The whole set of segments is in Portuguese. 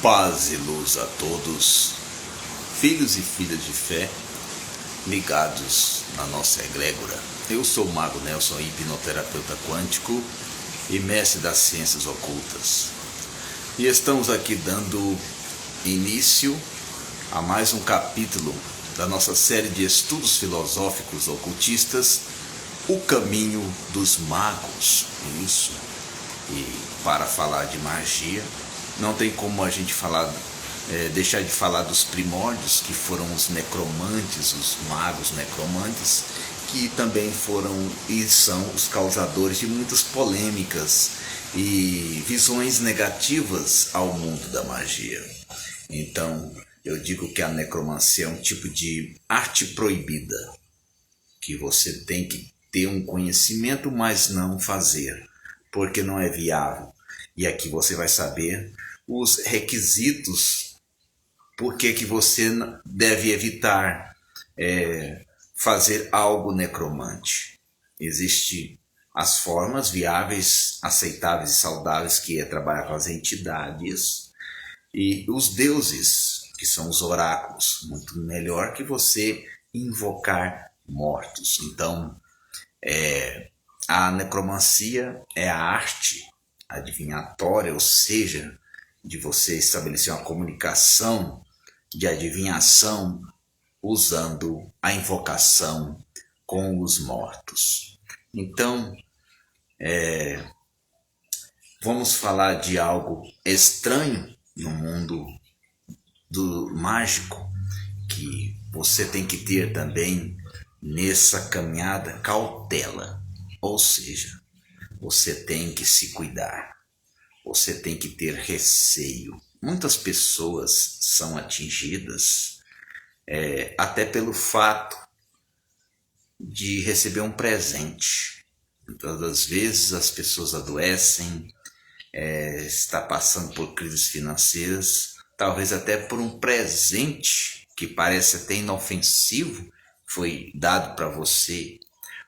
Paz e luz a todos, filhos e filhas de fé, ligados na nossa egrégora. Eu sou o Mago Nelson, hipnoterapeuta quântico e mestre das ciências ocultas. E estamos aqui dando início a mais um capítulo da nossa série de estudos filosóficos ocultistas, O Caminho dos Magos. Isso. E para falar de magia, não tem como a gente deixar de falar dos primórdios, que foram os necromantes, os magos necromantes, que também foram e são os causadores de muitas polêmicas e visões negativas ao mundo da magia. Então, eu digo que a necromancia é um tipo de arte proibida, que você tem que ter um conhecimento, mas não fazer, porque não é viável. E aqui você vai saber os requisitos, por que você deve evitar fazer algo necromante. Existem as formas viáveis, aceitáveis e saudáveis, que é trabalhar com as entidades e os deuses, que são os oráculos. Muito melhor que você invocar mortos. Então, a necromancia é a arte adivinhatória, ou seja, de você estabelecer uma comunicação de adivinhação usando a invocação com os mortos. Então, vamos falar de algo estranho no mundo do mágico, que você tem que ter também nessa caminhada cautela, ou seja, você tem que se cuidar, você tem que ter receio. Muitas pessoas são atingidas até pelo fato de receber um presente. Muitas das vezes as pessoas adoecem, está passando por crises financeiras, talvez até por um presente que parece até inofensivo, foi dado para você.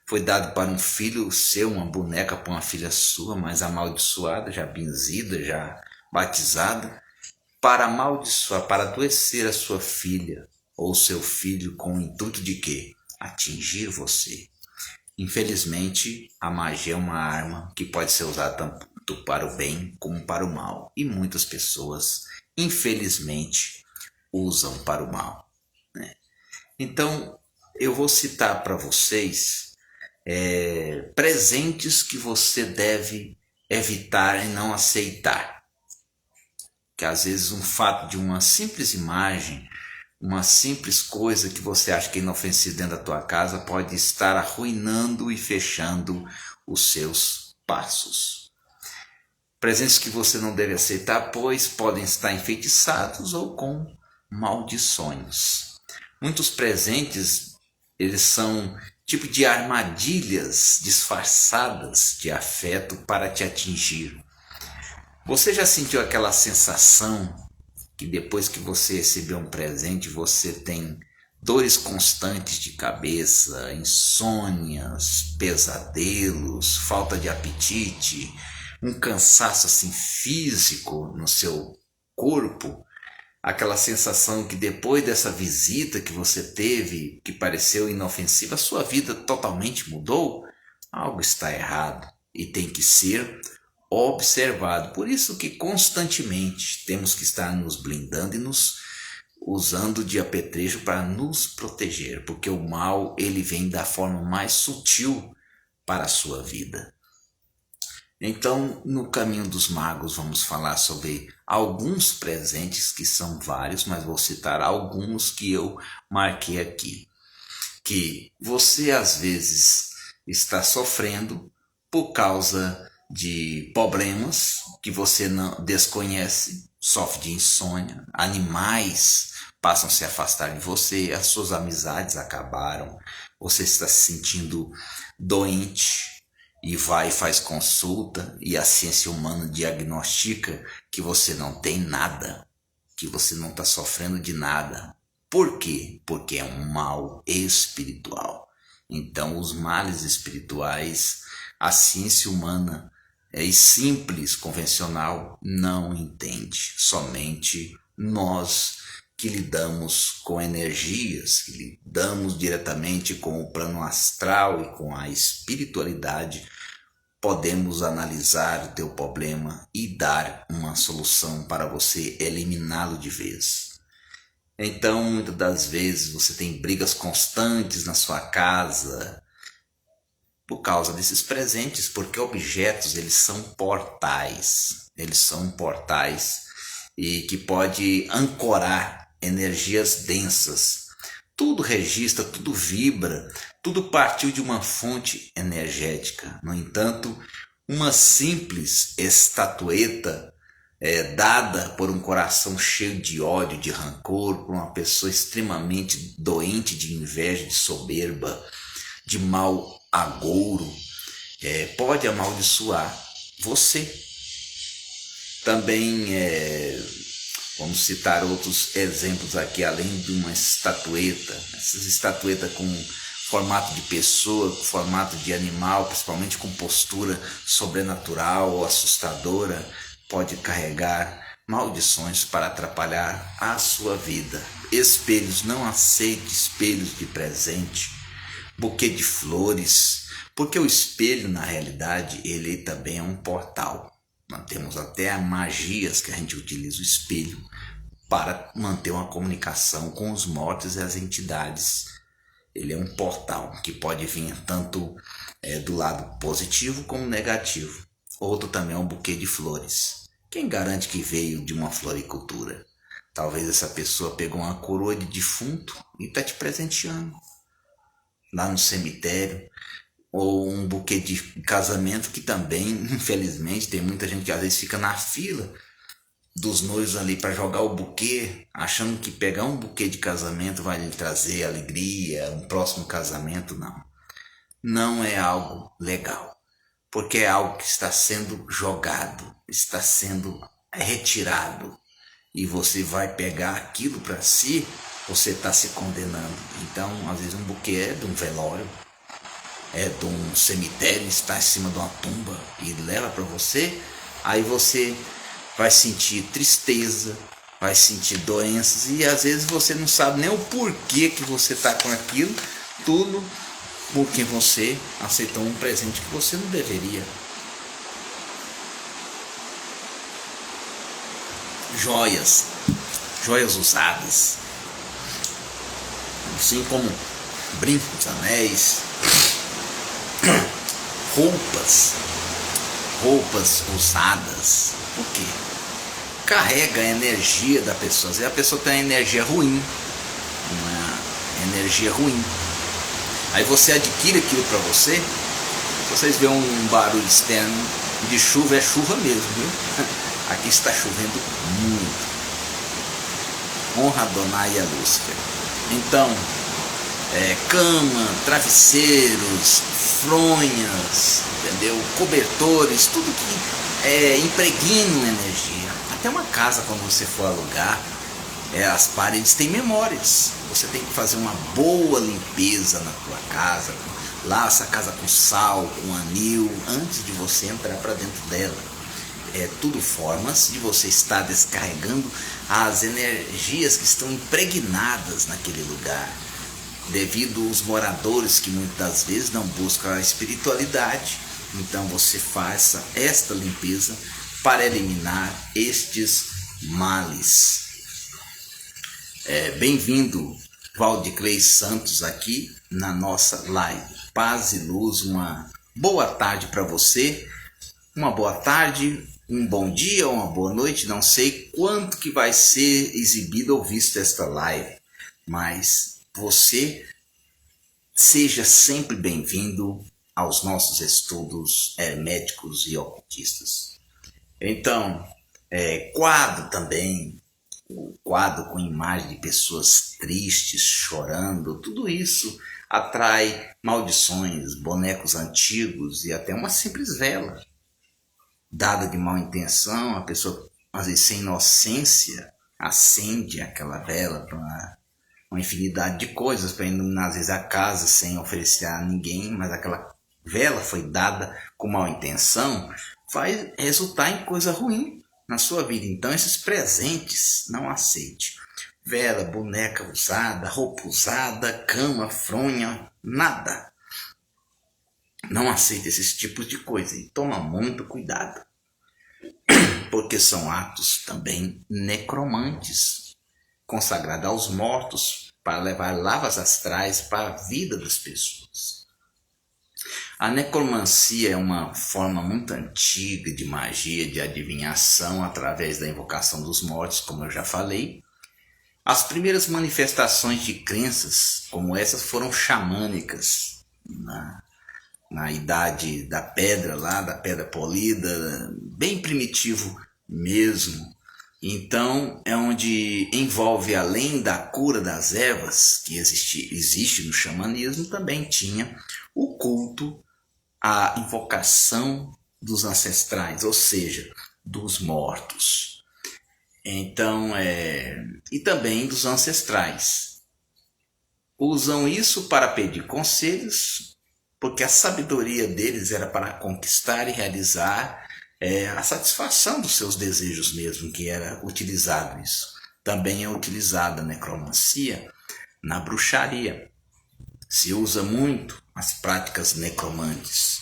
Foi dado para um filho seu, uma boneca para uma filha sua, mas amaldiçoada, já benzida, já batizada, para amaldiçoar, para adoecer a sua filha ou seu filho com o intuito de quê? Atingir você. Infelizmente, a magia é uma arma que pode ser usada tanto para o bem como para o mal. E muitas pessoas, infelizmente, usam para o mal, né? Então, eu vou citar para vocês presentes que você deve evitar e não aceitar. Que às vezes um fato de uma simples imagem, uma simples coisa que você acha que é inofensiva dentro da tua casa, pode estar arruinando e fechando os seus passos. Presentes que você não deve aceitar, pois podem estar enfeitiçados ou com maldições. Muitos presentes, eles são tipo de armadilhas disfarçadas de afeto para te atingir. Você já sentiu aquela sensação que depois que você recebeu um presente, você tem dores constantes de cabeça, insônias, pesadelos, falta de apetite, um cansaço assim físico no seu corpo? Aquela sensação que depois dessa visita que você teve, que pareceu inofensiva, a sua vida totalmente mudou? Algo está errado e tem que ser observado. Por isso que constantemente temos que estar nos blindando e nos usando de apetrecho para nos proteger, porque o mal, ele vem da forma mais sutil para a sua vida. Então, no Caminho dos Magos, vamos falar sobre alguns presentes, que são vários, mas vou citar alguns que eu marquei aqui. Que você, às vezes, está sofrendo por causa de problemas que você não desconhece, sofre de insônia, animais passam a se afastar de você, as suas amizades acabaram, você está se sentindo doente, e vai e faz consulta, e a ciência humana diagnostica que você não tem nada, que você não está sofrendo de nada. Por quê? Porque é um mal espiritual. Então, os males espirituais, a ciência humana e simples, convencional, não entende. Somente nós que lidamos com energias, que lidamos diretamente com o plano astral e com a espiritualidade, podemos analisar o teu problema e dar uma solução para você eliminá-lo de vez. Então, muitas das vezes você tem brigas constantes na sua casa por causa desses presentes, porque objetos, eles são portais. Eles são portais e que pode ancorar energias densas. Tudo registra, tudo vibra, tudo partiu de uma fonte energética. No entanto, uma simples estatueta dada por um coração cheio de ódio, de rancor, por uma pessoa extremamente doente de inveja, de soberba, de mau agouro, pode amaldiçoar você. Também vamos citar outros exemplos aqui, além de uma estatueta. Essas estatuetas com formato de pessoa, com formato de animal, principalmente com postura sobrenatural ou assustadora, pode carregar maldições para atrapalhar a sua vida. Espelhos, não aceite espelhos de presente. Buquê de flores, porque o espelho, na realidade, ele também é um portal. Nós temos até magias que a gente utiliza o espelho para manter uma comunicação com os mortos e as entidades. Ele é um portal que pode vir tanto do lado positivo como negativo. Outro também é um buquê de flores. Quem garante que veio de uma floricultura? Talvez essa pessoa pegou uma coroa de defunto e está te presenteando lá no cemitério. Ou um buquê de casamento, que também, infelizmente, tem muita gente que às vezes fica na fila dos noivos ali para jogar o buquê, achando que pegar um buquê de casamento vai lhe trazer alegria, um próximo casamento. Não é algo legal, porque é algo que está sendo jogado, está sendo retirado, e você vai pegar aquilo para si, você está se condenando. Então, às vezes um buquê é de um velório, é de um cemitério, está em cima de uma tumba e leva para você, aí você vai sentir tristeza, vai sentir doenças, e às vezes você não sabe nem o porquê que você está com aquilo, tudo porque você aceitou um presente que você não deveria. Joias usadas, assim como brincos, anéis, roupas usadas. Por quê? Carrega a energia da pessoa. Às vezes a pessoa tem uma energia ruim, aí você adquire aquilo para você. Se vocês verem um barulho externo de chuva, é chuva mesmo, viu? Aqui está chovendo muito. Honra Adonai a Lúcifer. Então, cama, travesseiros, fronhas, entendeu? Cobertores, tudo que impregna energia. Até uma casa, quando você for alugar, as paredes têm memórias. Você tem que fazer uma boa limpeza na tua casa, lava essa casa com sal, com anil, antes de você entrar para dentro dela. Tudo formas de você estar descarregando as energias que estão impregnadas naquele lugar, devido aos moradores que muitas das vezes não buscam a espiritualidade. Então você faça esta limpeza para eliminar estes males. Bem-vindo, Valdiclei Santos, aqui na nossa live. Paz e luz, uma boa tarde para você, uma boa tarde, um bom dia ou uma boa noite. Não sei quanto que vai ser exibido ou visto esta live, mas você seja sempre bem-vindo aos nossos estudos herméticos e ocultistas. Então, quadro também, o quadro com imagem de pessoas tristes, chorando, tudo isso atrai maldições, bonecos antigos e até uma simples vela dada de má intenção. A pessoa, às vezes sem inocência, acende aquela vela para uma infinidade de coisas, para iluminar às vezes a casa sem oferecer a ninguém, mas aquela vela foi dada com má intenção, vai resultar em coisa ruim na sua vida. Então esses presentes não aceite. Vela, boneca usada, roupa usada, cama, fronha, nada. Não aceite esses tipos de coisa e toma muito cuidado, porque são atos também necromantes, consagrados aos mortos para levar lavas astrais para a vida das pessoas. A necromancia é uma forma muito antiga de magia, de adivinhação através da invocação dos mortos, como eu já falei. As primeiras manifestações de crenças como essas foram xamânicas, na idade da pedra lá, da pedra polida, bem primitivo mesmo. Então é onde envolve, além da cura das ervas, que existe no xamanismo, também tinha o culto à invocação dos ancestrais, ou seja, dos mortos. Então, e também dos ancestrais. Usam isso para pedir conselhos, porque a sabedoria deles era para conquistar e realizar a satisfação dos seus desejos mesmo, que era utilizado isso. Também é utilizada a necromancia na bruxaria. Se usa muito as práticas necromantes.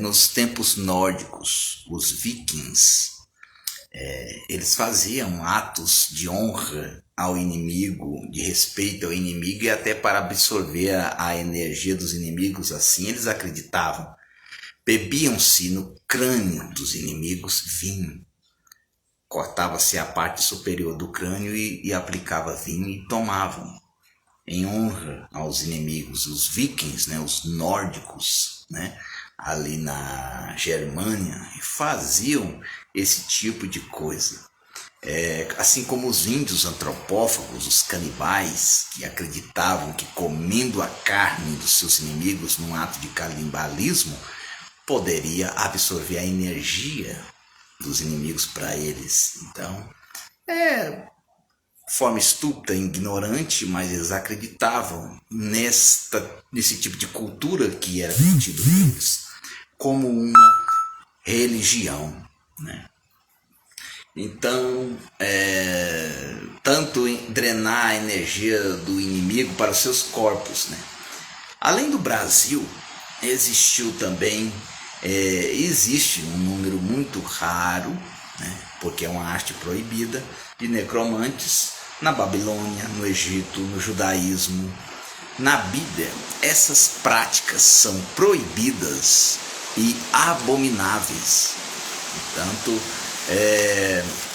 Nos tempos nórdicos, os vikings, eles faziam atos de honra ao inimigo, de respeito ao inimigo, e até para absorver a energia dos inimigos, assim eles acreditavam. Bebiam-se no crânio dos inimigos vinho. Cortava-se a parte superior do crânio e aplicava vinho e tomavam, em honra aos inimigos. Os vikings, os nórdicos, ali na Germânia, faziam esse tipo de coisa. Assim como os índios antropófagos, os canibais, que acreditavam que comendo a carne dos seus inimigos num ato de canibalismo poderia absorver a energia dos inimigos para eles. Então, forma estúpida, ignorante, mas eles acreditavam nesse tipo de cultura que era tido deles como uma religião, Então, tanto drenar a energia do inimigo para os seus corpos, Além do Brasil, existe um número muito raro, porque é uma arte proibida, de necromantes na Babilônia, no Egito, no judaísmo. Na Bíblia, essas práticas são proibidas e abomináveis. Portanto,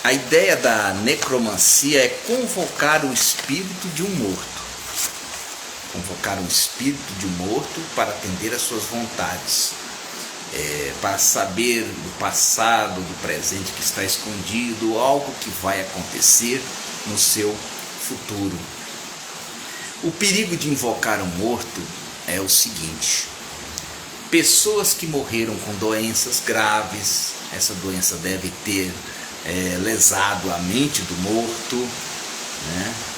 a ideia da necromancia é convocar o espírito de um morto. Convocar um espírito de um morto para atender às suas vontades. Para saber do passado, do presente que está escondido, algo que vai acontecer no seu futuro. O perigo de invocar um morto é o seguinte: pessoas que morreram com doenças graves, essa doença deve ter lesado a mente do morto,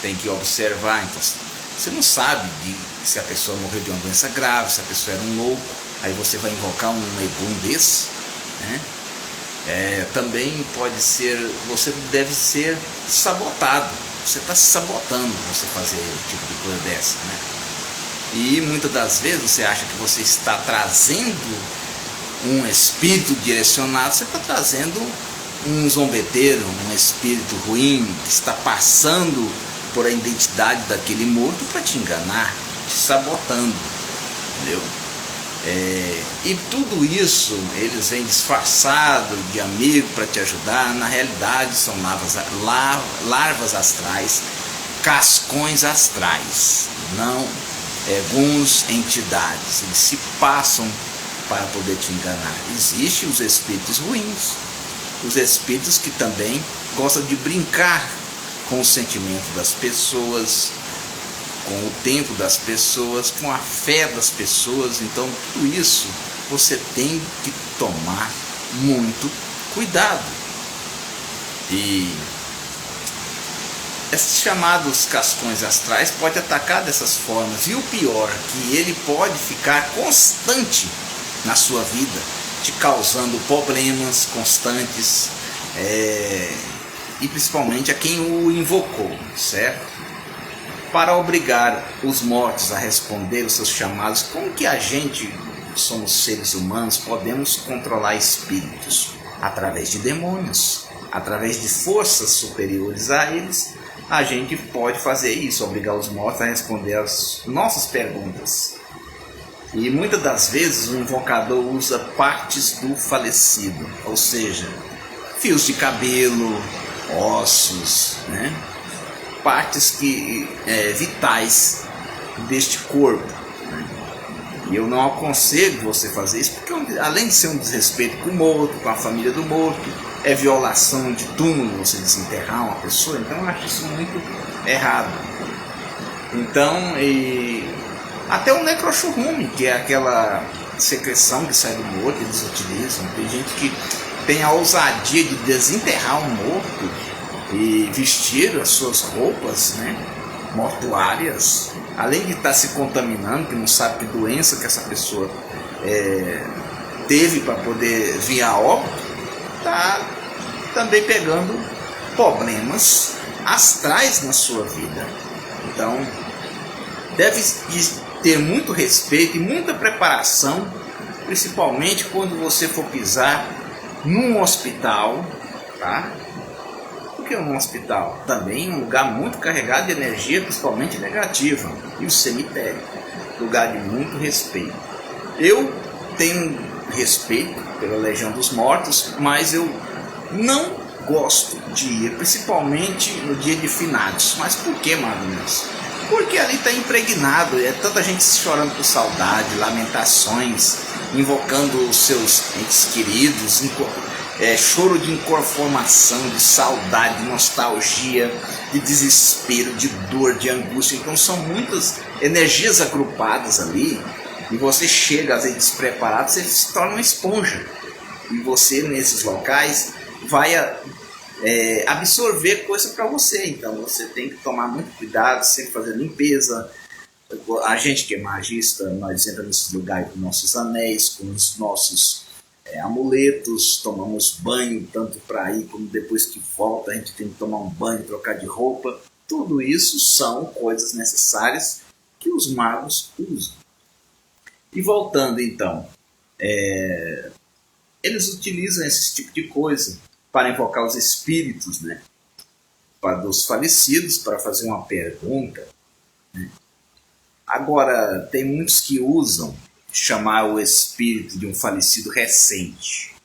tem que observar. Então, você não sabe se a pessoa morreu de uma doença grave, se a pessoa era um louco, aí você vai invocar um egum desse, também pode ser, você deve ser sabotado, você está se sabotando você fazer um tipo de coisa dessa, E muitas das vezes você acha que você está trazendo um espírito direcionado, você está trazendo um zombeteiro, um espírito ruim que está passando por a identidade daquele morto para te enganar, te sabotando, entendeu? E tudo isso eles vêm disfarçado de amigo para te ajudar. Na realidade são larvas astrais, cascões astrais, não alguns entidades. Eles se passam para poder te enganar. Existem os espíritos ruins, os espíritos que também gostam de brincar com o sentimento das pessoas, com o tempo das pessoas, com a fé das pessoas. Então tudo isso você tem que tomar muito cuidado. E esses chamados cascões astrais podem atacar dessas formas. E o pior, que ele pode ficar constante na sua vida, te causando problemas constantes, e principalmente a quem o invocou, certo? Para obrigar os mortos a responder os seus chamados, como que a gente, somos seres humanos, podemos controlar espíritos? Através de demônios, através de forças superiores a eles, a gente pode fazer isso, obrigar os mortos a responder as nossas perguntas. E muitas das vezes o invocador usa partes do falecido, ou seja, fios de cabelo, ossos, né? Partes vitais deste corpo. E eu não aconselho você fazer isso, porque além de ser um desrespeito com o morto, com a família do morto, é violação de túmulo você desenterrar uma pessoa, então eu acho isso muito errado. Então, até o necrochurrume, que é aquela secreção que sai do morto, eles utilizam. Tem gente que tem a ousadia de desenterrar um morto e vestir as suas roupas, né, mortuárias, além de estar se contaminando, que não sabe que doença que essa pessoa teve para poder vir a óbito, está também pegando problemas astrais na sua vida. Então, deve ter muito respeito e muita preparação, principalmente quando você for pisar num hospital, tá? Porque um hospital também é um lugar muito carregado de energia, principalmente negativa, e o cemitério, lugar de muito respeito. Eu tenho respeito pela Legião dos Mortos, mas eu não gosto de ir, principalmente no dia de finados. Mas por que, Marinhos? Porque ali está impregnado, é tanta gente chorando por saudade, lamentações, invocando os seus entes queridos, choro de inconformação, de saudade, de nostalgia, de desespero, de dor, de angústia. Então são muitas energias agrupadas ali, e você chega às vezes despreparado, você se torna uma esponja, e você nesses locais vai absorver coisa para você. Então você tem que tomar muito cuidado, sempre fazer limpeza. A gente que é magista, nós entramos nesses lugares com nossos anéis, com os nossos amuletos, tomamos banho tanto para ir como depois que volta, a gente tem que tomar um banho, trocar de roupa. Tudo isso são coisas necessárias que os magos usam. E voltando então, eles utilizam esse tipo de coisa para invocar os espíritos, né, dos falecidos, para fazer uma pergunta, né. Agora, tem muitos que usam chamar o espírito de um falecido recente.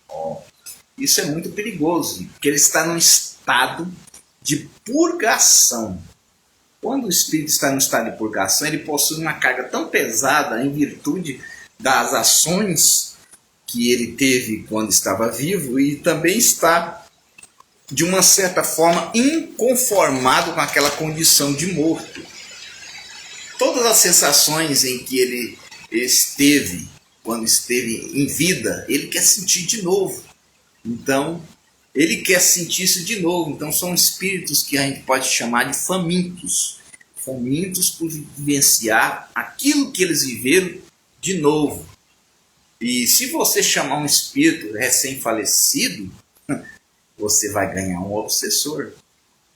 Isso é muito perigoso, porque ele está num estado de purgação. Quando o espírito está no estado de purgação, ele possui uma carga tão pesada em virtude das ações que ele teve quando estava vivo, e também está, de uma certa forma, inconformado com aquela condição de morto. Todas as sensações em que ele esteve, quando esteve em vida, ele quer sentir de novo. Então, ele quer sentir isso de novo. Então, são espíritos que a gente pode chamar de famintos. Famintos por vivenciar aquilo que eles viveram de novo. E se você chamar um espírito recém-falecido, você vai ganhar um obsessor.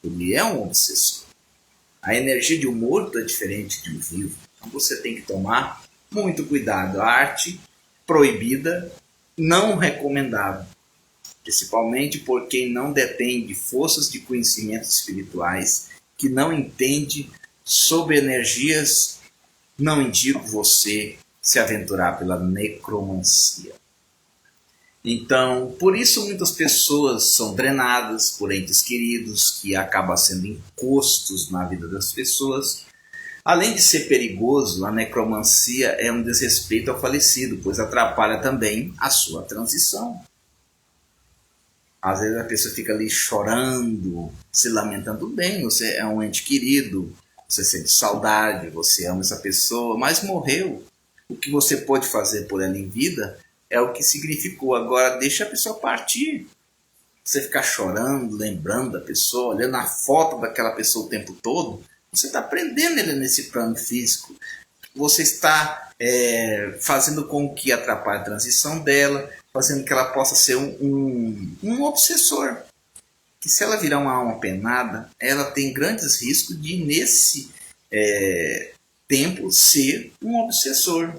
Ele é um obsessor. A energia de um morto é diferente de um vivo. Então você tem que tomar muito cuidado. A arte proibida, não recomendada. Principalmente por quem não detém de forças de conhecimentos espirituais, que não entende sobre energias, não indico você se aventurar pela necromancia. Então, por isso muitas pessoas são drenadas por entes queridos, que acabam sendo encostos na vida das pessoas. Além de ser perigoso, a necromancia é um desrespeito ao falecido, pois atrapalha também a sua transição. Às vezes a pessoa fica ali chorando, se lamentando. Bem, você é um ente querido, você sente saudade, você ama essa pessoa, mas morreu. O que você pode fazer por ela em vida é o que significou. Agora deixa a pessoa partir. Você ficar chorando, lembrando da pessoa, olhando a foto daquela pessoa o tempo todo, você está prendendo ele nesse plano físico. Você está fazendo com que atrapalhe a transição dela. fazendo que ela possa ser um obsessor. Que se ela virar uma alma penada, ela tem grandes riscos de, nesse tempo, ser um obsessor,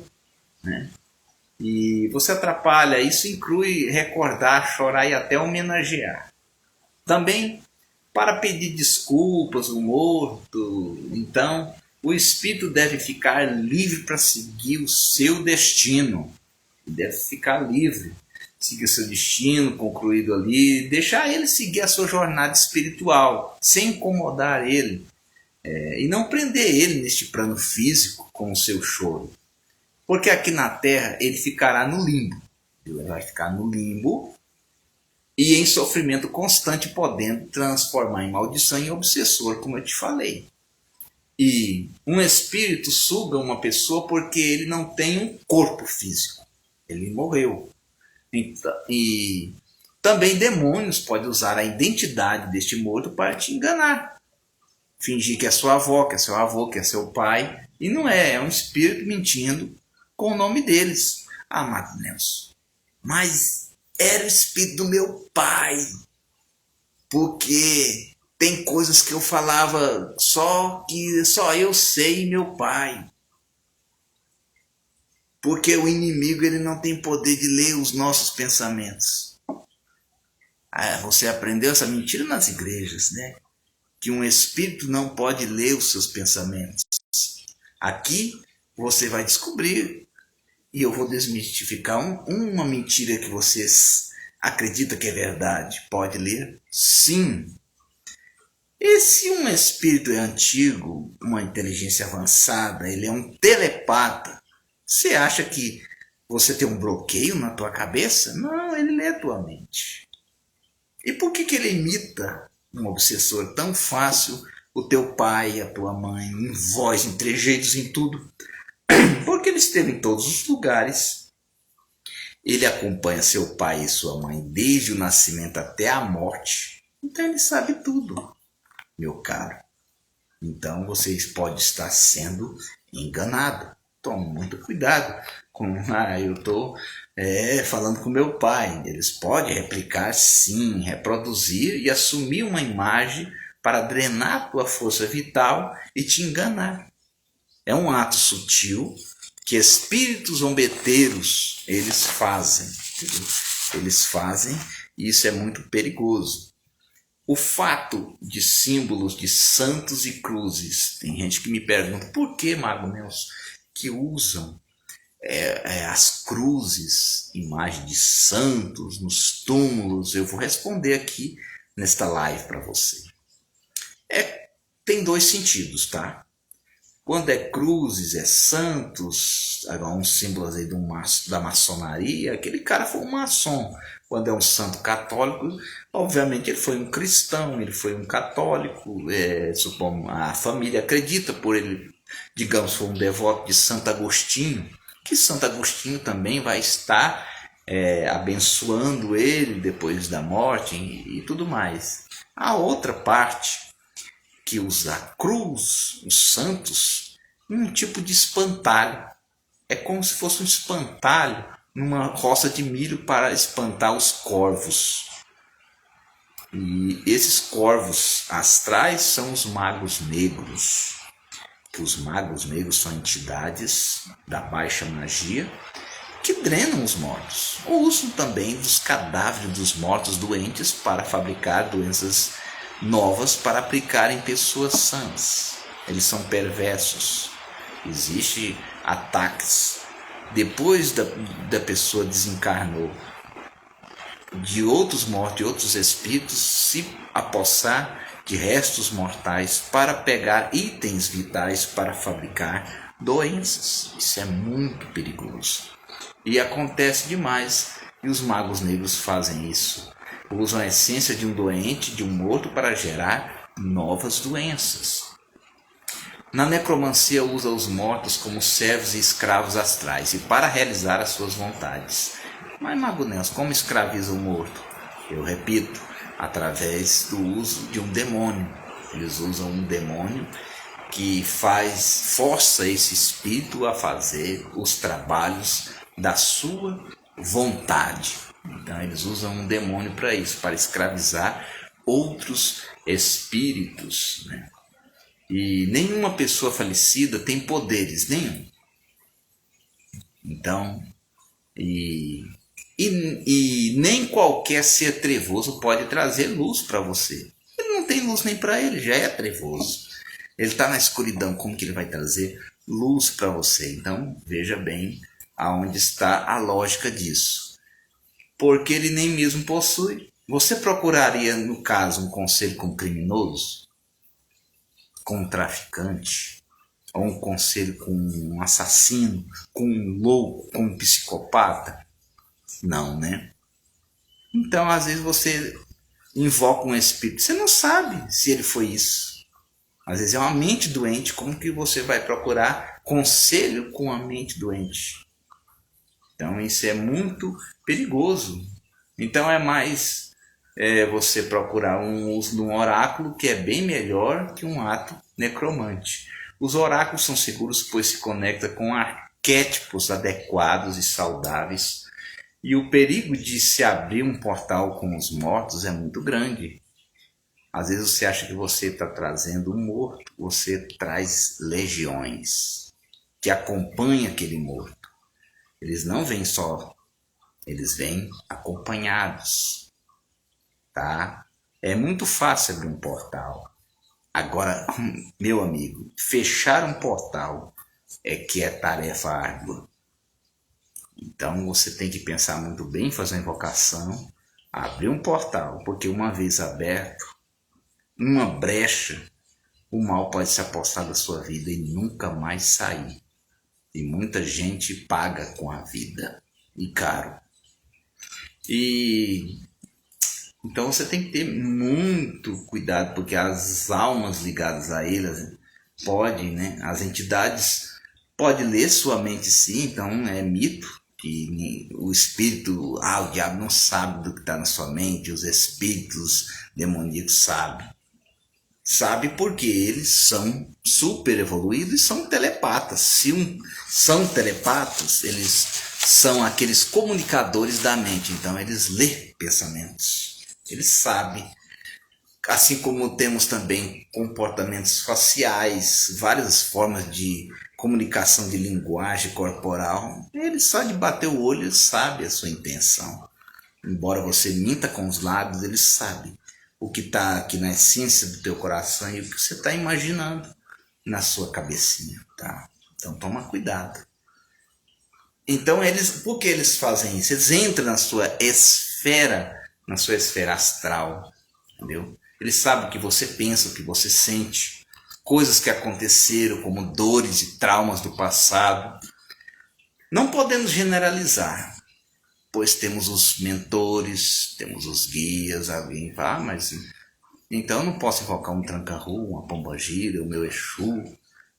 né? E você atrapalha, isso inclui recordar, chorar e até homenagear. Também para pedir desculpas ao morto. Então, o espírito deve ficar livre para seguir o seu destino. Deve ficar livre, seguir o seu destino concluído ali, deixar ele seguir a sua jornada espiritual, sem incomodar ele, e não prender ele neste plano físico com o seu choro. Porque aqui na Terra ele ficará no limbo. Ele vai ficar no limbo e em sofrimento constante, podendo transformar em maldição e obsessor, como eu te falei. E um espírito suga uma pessoa porque ele não tem um corpo físico. Ele morreu. E também demônios podem usar a identidade deste morto para te enganar. Fingir que é sua avó, que é seu avô, que é seu pai. E não é, é um espírito mentindo com o nome deles. Amado Nelson, mas era o espírito do meu pai. Porque tem coisas que eu falava que só eu sei e meu pai. Porque o inimigo ele não tem poder de ler os nossos pensamentos. Você aprendeu essa mentira nas igrejas, né? Que um espírito não pode ler os seus pensamentos. Aqui você vai descobrir, e eu vou desmistificar uma mentira que vocês acreditam que é verdade. Pode ler? Sim. E se um espírito é antigo, uma inteligência avançada, ele é um telepata, você acha que você tem um bloqueio na tua cabeça? Não, ele lê a tua mente. E por que ele imita um obsessor tão fácil, o teu pai, a tua mãe, em voz, em trejeitos, em tudo? Porque ele esteve em todos os lugares. Ele acompanha seu pai e sua mãe desde o nascimento até a morte. Então ele sabe tudo, meu caro. Então vocês podem estar sendo enganados. Tome muito cuidado com, eu estou falando com meu pai. Eles podem replicar, sim, reproduzir e assumir uma imagem para drenar a tua força vital e te enganar. É um ato sutil que espíritos zombeteiros eles fazem. Entendeu? Eles fazem e isso é muito perigoso. O fato de símbolos de santos e cruzes. Tem gente que me pergunta, por que, Mago Nelson, que usam as cruzes, imagem de santos nos túmulos? Eu vou responder aqui nesta live para você. Tem dois sentidos, tá? Quando é cruzes, é santos, uns símbolos aí da maçonaria, aquele cara foi um maçom. Quando é um santo católico, obviamente ele foi um cristão, ele foi um católico, supondo, a família acredita por ele, digamos, foi um devoto de Santo Agostinho, que Santo Agostinho também vai estar abençoando ele depois da morte e tudo mais. A outra parte que usa a cruz, os santos, um tipo de espantalho. É como se fosse um espantalho numa roça de milho para espantar os corvos. E esses corvos astrais são os magos negros. Que os magos negros são entidades da baixa magia que drenam os mortos. Ou usam também dos cadáveres dos mortos doentes para fabricar doenças novas para aplicar em pessoas sãs. Eles são perversos. Existem ataques depois da pessoa desencarnou, de outros mortos, de outros espíritos se apossar de restos mortais para pegar itens vitais para fabricar doenças. Isso é muito perigoso. E acontece demais. E os magos negros fazem isso. Usam a essência de um doente, de um morto, para gerar novas doenças. Na necromancia usa os mortos como servos e escravos astrais e para realizar as suas vontades. Mas, Mago Nelson, como escraviza o morto? Eu repito, através do uso de um demônio. Eles usam um demônio que força esse espírito a fazer os trabalhos da sua vontade. Então eles usam um demônio para isso, para escravizar outros espíritos, né? E nenhuma pessoa falecida tem poderes nenhum. Então, e nem qualquer ser trevoso pode trazer luz para você. Ele não tem luz nem para ele, já é trevoso. Ele está na escuridão, como que ele vai trazer luz para você? Então, veja bem aonde está a lógica disso. Porque ele nem mesmo possui. Você procuraria, no caso, um conselho com um criminoso? Com um traficante? Ou um conselho com um assassino? Com um louco? Com um psicopata? Não, né? Então, às vezes você invoca um espírito. Você não sabe se ele foi isso. Às vezes é uma mente doente. Como que você vai procurar conselho com a mente doente? Então isso é muito perigoso. Então é mais você procurar um uso de um oráculo, que é bem melhor que um ato necromante. Os oráculos são seguros, pois se conecta com arquétipos adequados e saudáveis. E o perigo de se abrir um portal com os mortos é muito grande. Às vezes você acha que você está trazendo um morto, você traz legiões que acompanham aquele morto. Eles não vêm só, eles vêm acompanhados, tá? É muito fácil abrir um portal. Agora, meu amigo, fechar um portal é que é tarefa árdua. Então você tem que pensar muito bem, fazer uma invocação, abrir um portal, porque uma vez aberto, uma brecha, o mal pode se apossar da sua vida e nunca mais sair. E muita gente paga com a vida, e caro. E então você tem que ter muito cuidado, porque as almas ligadas a eles podem, né? As entidades podem ler sua mente, sim. Então é mito que o espírito, o diabo não sabe do que está na sua mente. Os espíritos demoníacos sabem. Sabe porque eles são super evoluídos e são telepatas. Se são telepatas, eles são aqueles comunicadores da mente. Então eles lêem pensamentos. Eles sabem. Assim como temos também comportamentos faciais, várias formas de comunicação de linguagem corporal. Ele só de bater o olho sabe a sua intenção. Embora você minta com os lábios, ele sabe o que está aqui na essência do teu coração e o que você está imaginando na sua cabecinha, tá? Então toma cuidado. Então por que eles fazem isso? Eles entram na sua esfera astral, entendeu? Eles sabem o que você pensa, o que você sente, coisas que aconteceram, como dores e traumas do passado. Não podemos generalizar, pois temos os mentores, temos os guias. Alguém fala, mas então eu não posso invocar um tranca-rua, uma pombagira, o meu Exu,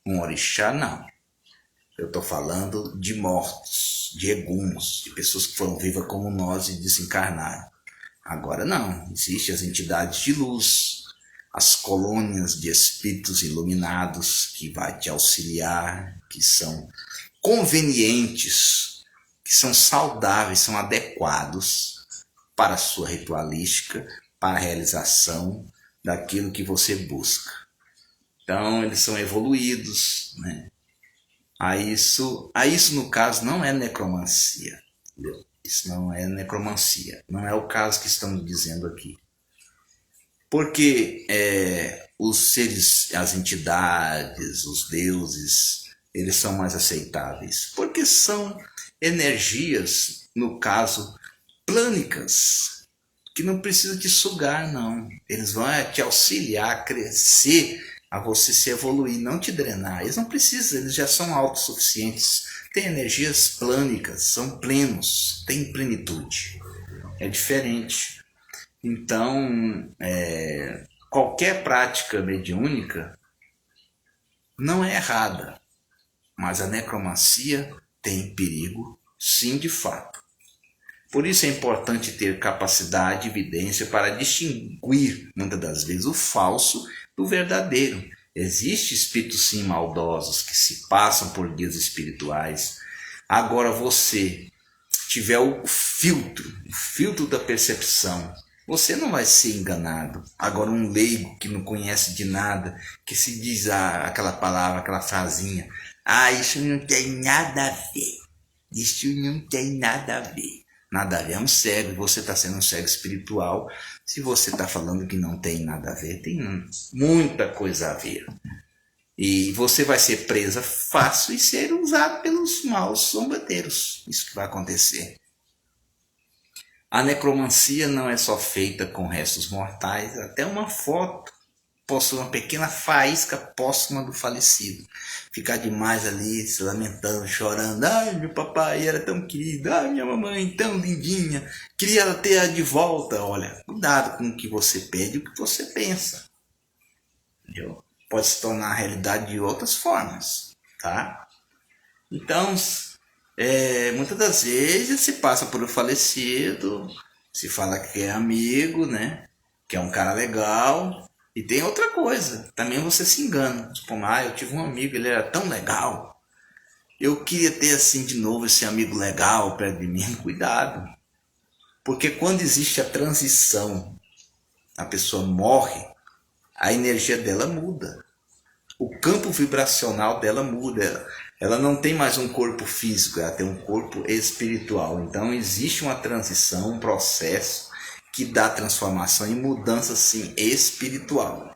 um orixá, não. Eu estou falando de mortos, de eguns, de pessoas que foram vivas como nós e desencarnaram. Agora não, existem as entidades de luz, as colônias de espíritos iluminados que vai te auxiliar, que são convenientes, que são saudáveis, são adequados para a sua ritualística, para a realização daquilo que você busca. Então eles são evoluídos, né? Isso no caso não é necromancia, entendeu? Isso não é necromancia, não é o caso que estamos dizendo aqui. Porque os seres, as entidades, os deuses, eles são mais aceitáveis. Porque são energias, no caso, plânicas, que não precisam te sugar, não. Eles vão te auxiliar a crescer, a você se evoluir, não te drenar. Eles não precisam, eles já são autossuficientes. Têm energias plânicas, são plenos, têm plenitude. É diferente. Então, qualquer prática mediúnica não é errada, mas a necromancia tem perigo, sim, de fato. Por isso é importante ter capacidade e evidência para distinguir, muitas das vezes, o falso do verdadeiro. Existem espíritos, sim, maldosos que se passam por guias espirituais. Agora você tiver o filtro da percepção, você não vai ser enganado. Agora um leigo que não conhece de nada, que se diz aquela palavra, aquela frasinha, isso não tem nada a ver, isso não tem nada a ver. Nada a ver, é um cego, você está sendo um cego espiritual. Se você está falando que não tem nada a ver, tem muita coisa a ver. E você vai ser presa fácil e ser usado pelos maus zombeteiros. Isso que vai acontecer. A necromancia não é só feita com restos mortais, até uma foto possui uma pequena faísca póstuma do falecido. Ficar demais ali, se lamentando, chorando. Ai, meu papai era tão querido. Ai, minha mamãe tão lindinha. Queria ter-a de volta. Olha, cuidado com o que você pede e o que você pensa. Entendeu? Pode se tornar realidade de outras formas, tá? Então, muitas das vezes se passa por um falecido, se fala que é amigo, né? Que é um cara legal. E tem outra coisa, também você se engana. Tipo, eu tive um amigo, ele era tão legal. Eu queria ter assim de novo esse amigo legal perto de mim. Cuidado. Porque quando existe a transição, a pessoa morre, a energia dela muda. O campo vibracional dela muda. Ela não tem mais um corpo físico, ela tem um corpo espiritual. Então existe uma transição, um processo que dá transformação e mudança, sim, espiritual.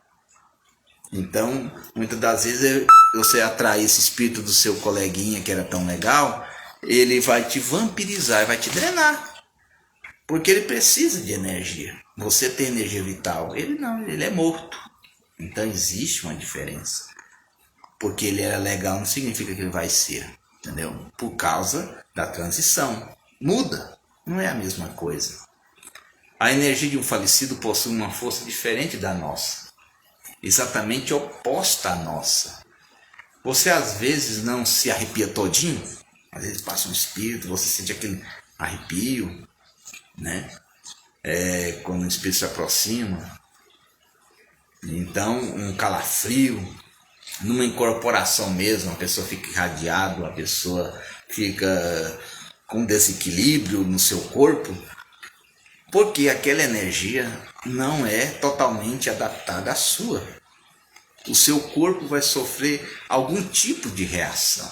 Então, muitas das vezes, você atrai esse espírito do seu coleguinha que era tão legal, ele vai te vampirizar, vai te drenar. Porque ele precisa de energia. Você tem energia vital, ele não, ele é morto. Então existe uma diferença. Porque ele era legal não significa que ele vai ser, entendeu? Por causa da transição. Muda, não é a mesma coisa. A energia de um falecido possui uma força diferente da nossa, exatamente oposta à nossa. Você às vezes não se arrepia todinho, às vezes passa um espírito, você sente aquele arrepio, né? Quando o espírito se aproxima. Então, um calafrio, numa incorporação mesmo, a pessoa fica irradiada, a pessoa fica com desequilíbrio no seu corpo, porque aquela energia não é totalmente adaptada à sua. O seu corpo vai sofrer algum tipo de reação.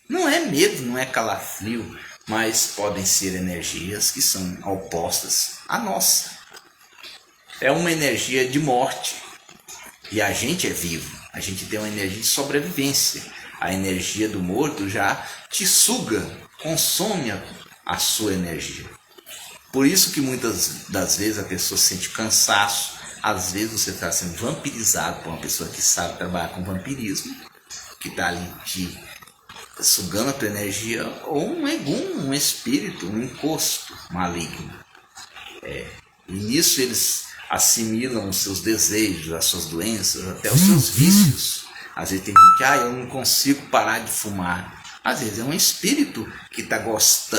Não é medo, não é calafrio, mas podem ser energias que são opostas à nossa. É uma energia de morte. E a gente é vivo. A gente tem uma energia de sobrevivência. A energia do morto já te suga, consome a sua energia. Por isso que muitas das vezes a pessoa sente cansaço. Às vezes você está sendo vampirizado por uma pessoa que sabe trabalhar com vampirismo, que está ali te sugando a tua energia, ou um egum, um espírito, um encosto maligno. E nisso eles assimilam os seus desejos, as suas doenças, até os seus vícios. Às vezes tem gente que eu não consigo parar de fumar. Às vezes é um espírito que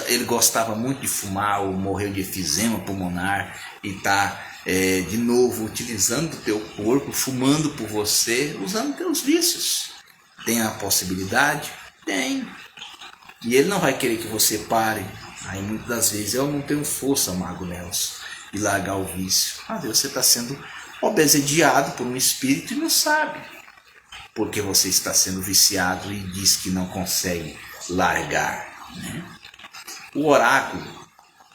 ele gostava muito de fumar ou morreu de efizema pulmonar e está de novo utilizando o teu corpo, fumando por você, usando teus vícios. Tem a possibilidade? Tem. E ele não vai querer que você pare. Aí muitas das vezes eu não tenho força, Mago Nelson, de largar o vício. Às vezes você está sendo obsediado por um espírito e não sabe. Porque você está sendo viciado e diz que não consegue largar, né? O oráculo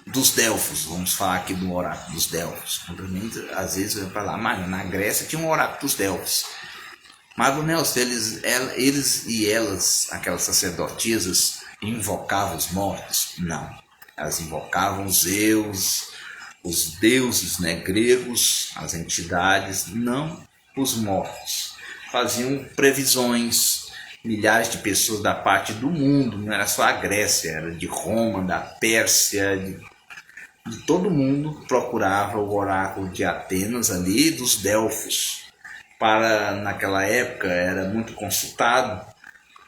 dos Delfos, vamos falar aqui do oráculo dos Delfos. Às vezes eu vou falar, mas na Grécia tinha um oráculo dos Delfos. Mago Nelson, eles e elas, aquelas sacerdotisas, invocavam os mortos? Não. Elas invocavam os Zeus, os deuses, né, gregos, as entidades, não os mortos. Faziam previsões, milhares de pessoas da parte do mundo, não era só a Grécia, era de Roma, da Pérsia, de todo mundo procurava o oráculo de Atenas ali, dos Delfos. Naquela época era muito consultado,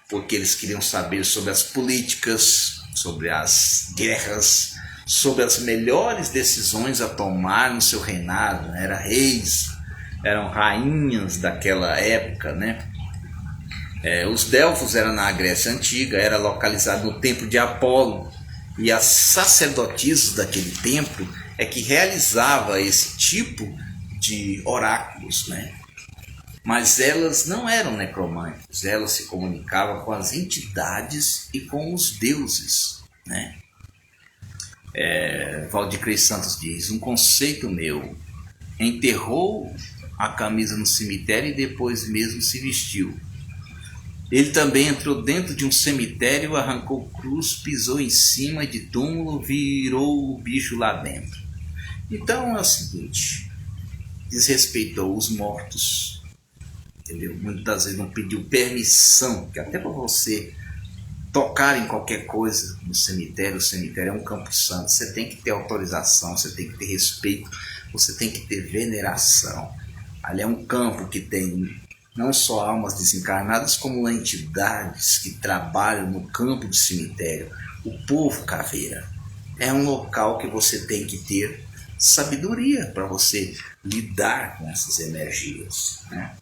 porque eles queriam saber sobre as políticas, sobre as guerras, sobre as melhores decisões a tomar no seu reinado. Eram reis, eram rainhas daquela época, né? Os Delfos eram na Grécia Antiga, era localizado no templo de Apolo, E as sacerdotisas daquele templo é que realizava esse tipo de oráculos, né? Mas elas não eram necromantes, elas se comunicavam com as entidades e com os deuses, né? Valdir Cruz Santos diz: um conceito meu, enterrou a camisa no cemitério e depois mesmo se vestiu. Ele também entrou dentro de um cemitério, arrancou cruz, pisou em cima de túmulo, virou o bicho lá dentro. Então é o seguinte, desrespeitou os mortos, entendeu? Muitas vezes não pediu permissão, que até para você tocar em qualquer coisa no cemitério, o cemitério é um campo santo, você tem que ter autorização, você tem que ter respeito, você tem que ter veneração. Ali é um campo que tem não só almas desencarnadas, como entidades que trabalham no campo do cemitério. O povo caveira é um local que você tem que ter sabedoria para você lidar com essas energias, né?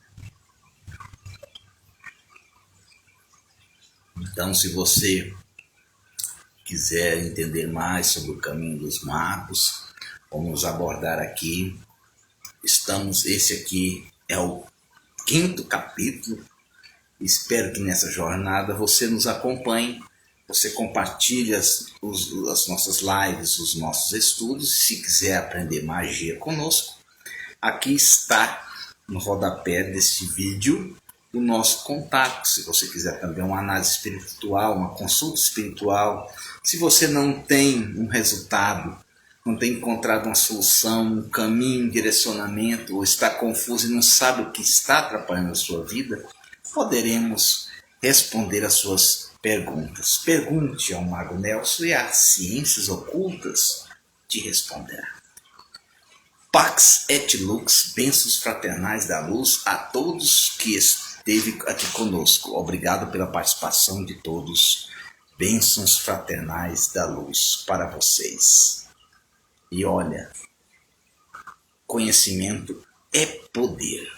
Então, se você quiser entender mais sobre o caminho dos magos, vamos abordar aqui. Esse aqui é o 5º capítulo. Espero que nessa jornada você nos acompanhe, você compartilhe as nossas lives, os nossos estudos. Se quiser aprender magia conosco, aqui está no rodapé deste vídeo o nosso contato. Se você quiser também uma análise espiritual, uma consulta espiritual, se você não tem um resultado, não tem encontrado uma solução, um caminho, um direcionamento, ou está confuso e não sabe o que está atrapalhando a sua vida, poderemos responder às suas perguntas. Pergunte ao Mago Nelson e as ciências ocultas te responderá. Pax et Lux, bênçãos fraternais da luz a todos que esteve aqui conosco. Obrigado pela participação de todos. Bênçãos fraternais da luz para vocês. E olha, conhecimento é poder.